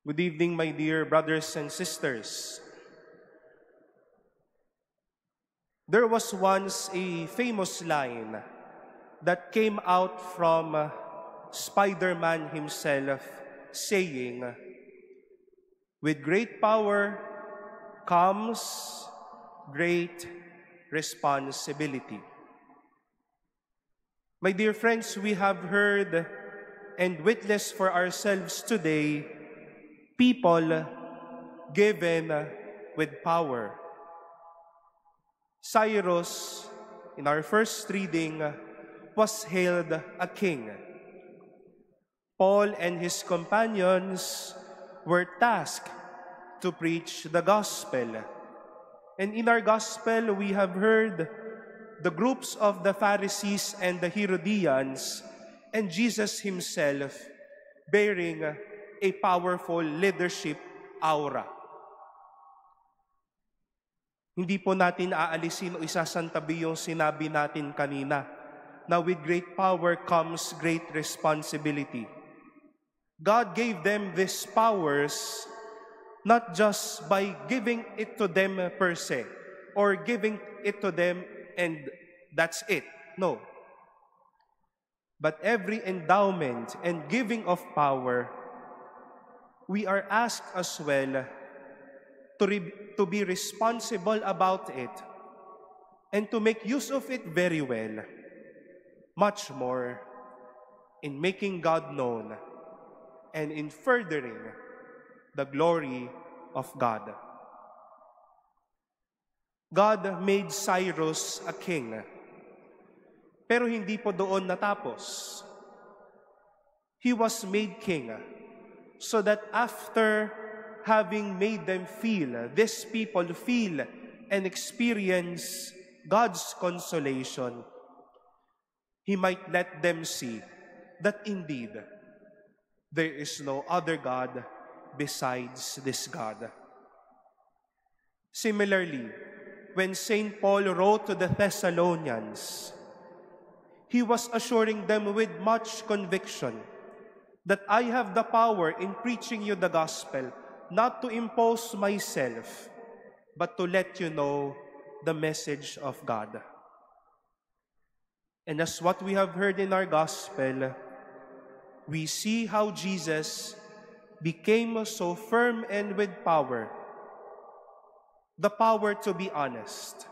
Good evening, my dear brothers and sisters. There was once a famous line that came out from Spider-Man himself saying, "With great power comes great responsibility." My dear friends, we have heard and witnessed for ourselves today people given with power. Cyrus, in our first reading, was hailed a king. Paul and his companions were tasked to preach the gospel. And in our gospel, we have heard the groups of the Pharisees and the Herodians and Jesus himself bearing a powerful leadership aura. Hindi po natin aalisin o isasantabi yung sinabi natin kanina na with great power comes great responsibility. God gave them these powers not just by giving it to them per se or giving it to them and that's it. No. But every endowment and giving of power, we are asked as well to be responsible about it and to make use of it very well, much more in making God known and in furthering the glory of God. God made Cyrus a king, pero hindi po doon natapos. He was made king so that after having made them feel, these people feel and experience God's consolation, He might let them see that indeed there is no other God besides this God. Similarly, when St. Paul wrote to the Thessalonians, he was assuring them with much conviction that I have the power in preaching you the gospel, not to impose myself, but to let you know the message of God. And as what we have heard in our gospel, we see how Jesus became so firm and with power. The power to be honest,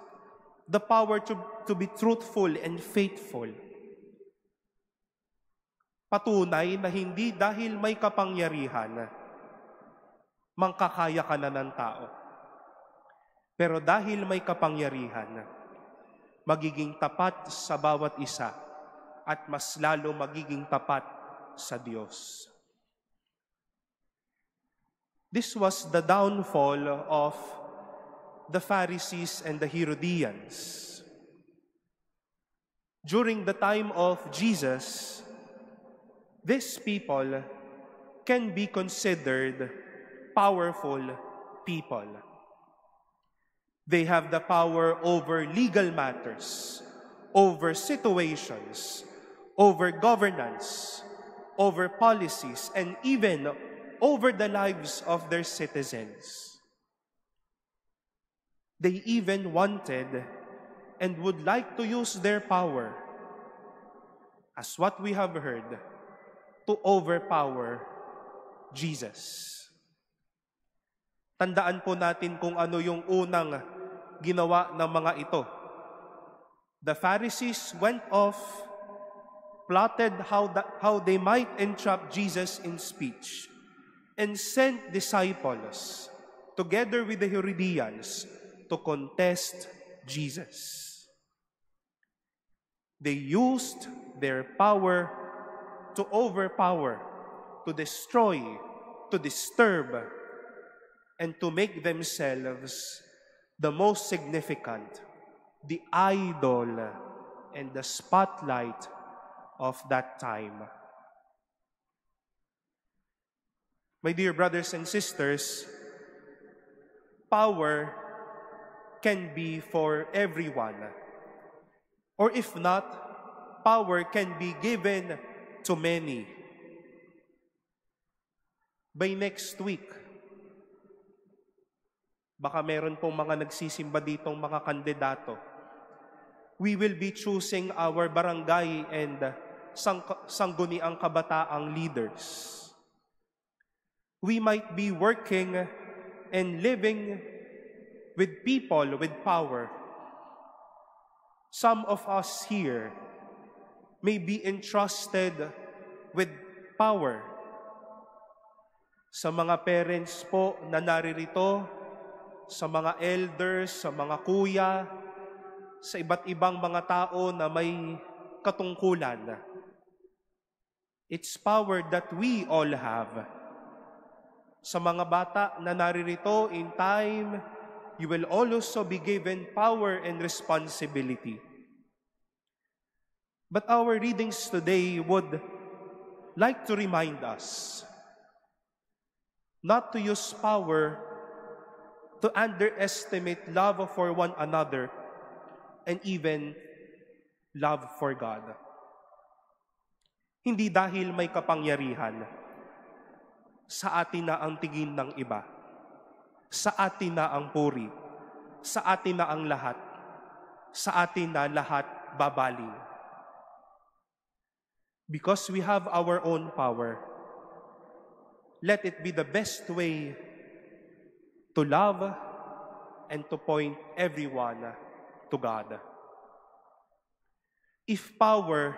the power to be truthful and faithful. Patunay na hindi dahil may kapangyarihan, mangkakaya ka na ng tao. Pero dahil may kapangyarihan, magiging tapat sa bawat isa at mas lalo magiging tapat sa Diyos. This was the downfall of the Pharisees and the Herodians. During the time of Jesus, these people can be considered powerful people. They have the power over legal matters, over situations, over governance, over policies, and even over the lives of their citizens. They even wanted and would like to use their power, as what we have heard, to overpower Jesus. Tandaan po natin kung ano yung unang ginawa ng mga ito. The Pharisees went off, plotted how they might entrap Jesus in speech, and sent disciples together with the Herodians to contest Jesus. They used their power to overpower, to destroy, to disturb, and to make themselves the most significant, the idol and the spotlight of that time. My dear brothers and sisters, power can be for everyone. Or if not, power can be given to many. By next week, baka meron pong mga nagsisimba ditong mga kandidato. We will be choosing our barangay and sangguniang kabataang leaders. We might be working and living with people with power. Some of us here may be entrusted with power. Sa mga parents po na naririto, sa mga elders, sa mga kuya, sa iba't ibang mga tao na may katungkulan. It's power that we all have. Sa mga bata na naririto, in time, you will also be given power and responsibility. But our readings today would like to remind us not to use power to underestimate love for one another and even love for God. Hindi dahil may kapangyarihan, sa atin na ang tingin ng iba, sa atin na ang puri, sa atin na ang lahat, sa atin na lahat babaling. Because we have our own power, let it be the best way to love and to point everyone to God. If power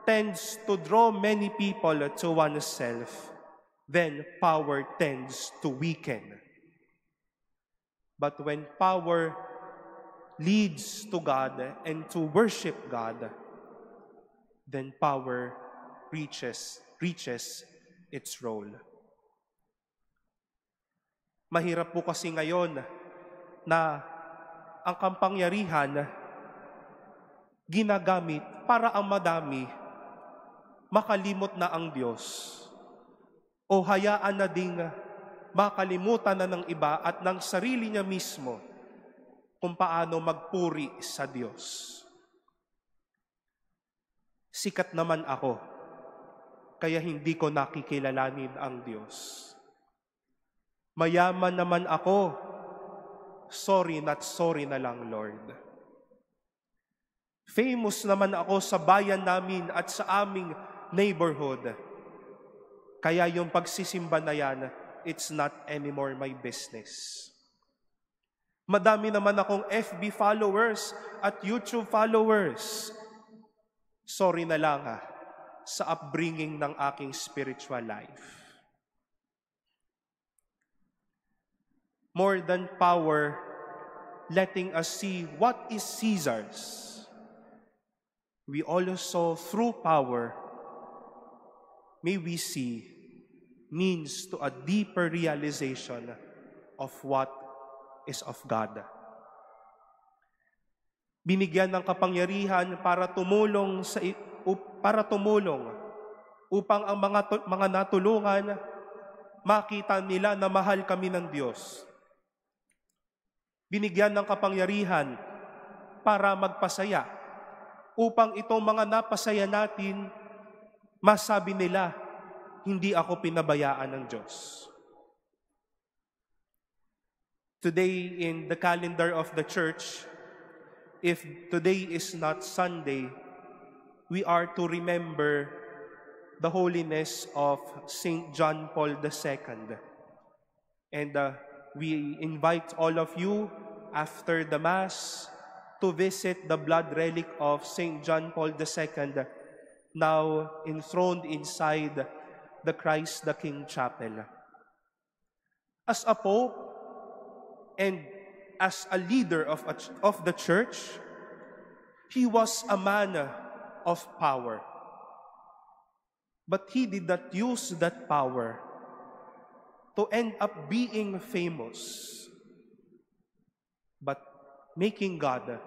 tends to draw many people to oneself, then power tends to weaken. But when power leads to God and to worship God, then power reaches its role. Mahirap po kasi ngayon na ang kapangyarihan ginagamit para ang madami makalimot na ang Diyos o hayaan na ding makalimutan na ng iba at ng sarili niya mismo kung paano magpuri sa Diyos. Sikat naman ako, kaya hindi ko nakikilalanin ang Diyos. Mayaman naman ako, sorry not sorry na lang, Lord. Famous naman ako sa bayan namin at sa aming neighborhood. Kaya yung pagsisimba na yan, it's not anymore my business. Madami naman akong FB followers at YouTube followers. Sorry na lang sa upbringing ng aking spiritual life. More than power, letting us see what is Caesar's, we also, through power, may we see means to a deeper realization of what is of God. Binigyan ng kapangyarihan para tumulong upang ang mga natulungan makita nila na mahal kami ng Diyos. Binigyan ng kapangyarihan para magpasaya upang itong mga napasaya natin masabi nila, hindi ako pinabayaan ng Diyos. Today in the calendar of the church, if today is not Sunday, we are to remember the holiness of Saint John Paul II. And we invite all of you after the Mass to visit the blood relic of Saint John Paul II, now enthroned inside the Christ the King Chapel. As a Pope and as a leader of the Church, he was a man of power. But he did not use that power to end up being famous, but making God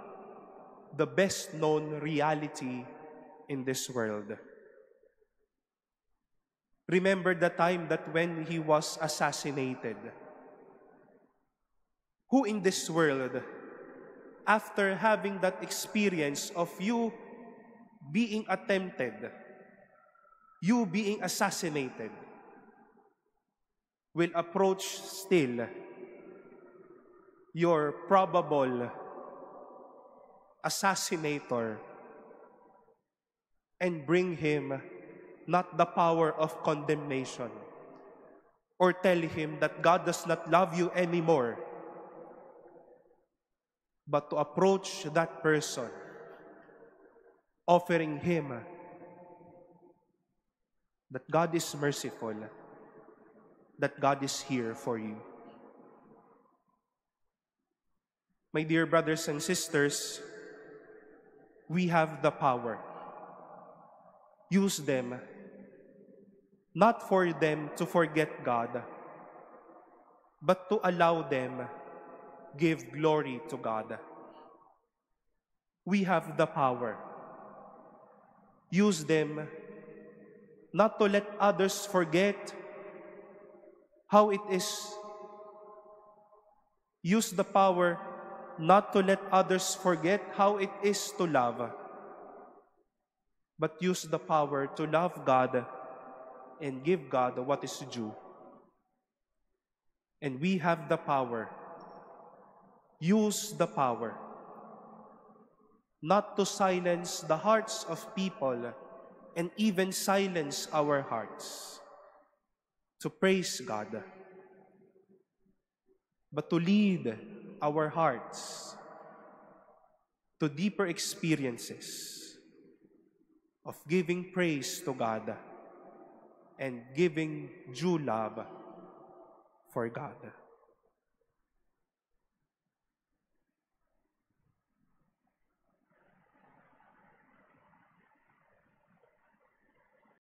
the best known reality in this world. Remember the time that when he was assassinated, who in this world, after having that experience of you being attempted, you being assassinated, will approach still your probable assassinator and bring him not the power of condemnation, or tell him that God does not love you anymore, but to approach that person, offering him that God is merciful, that God is here for you. My dear brothers and sisters, we have the power. Use them, not for them to forget God, but to allow them give glory to God. We have the power. Use them not to let others forget how it is. Use the power not to let others forget how it is to love, but use the power to love God and give God what is due. And we have the power. Use the power not to silence the hearts of people and even silence our hearts, to praise God, but to lead our hearts to deeper experiences of giving praise to God and giving due love for God.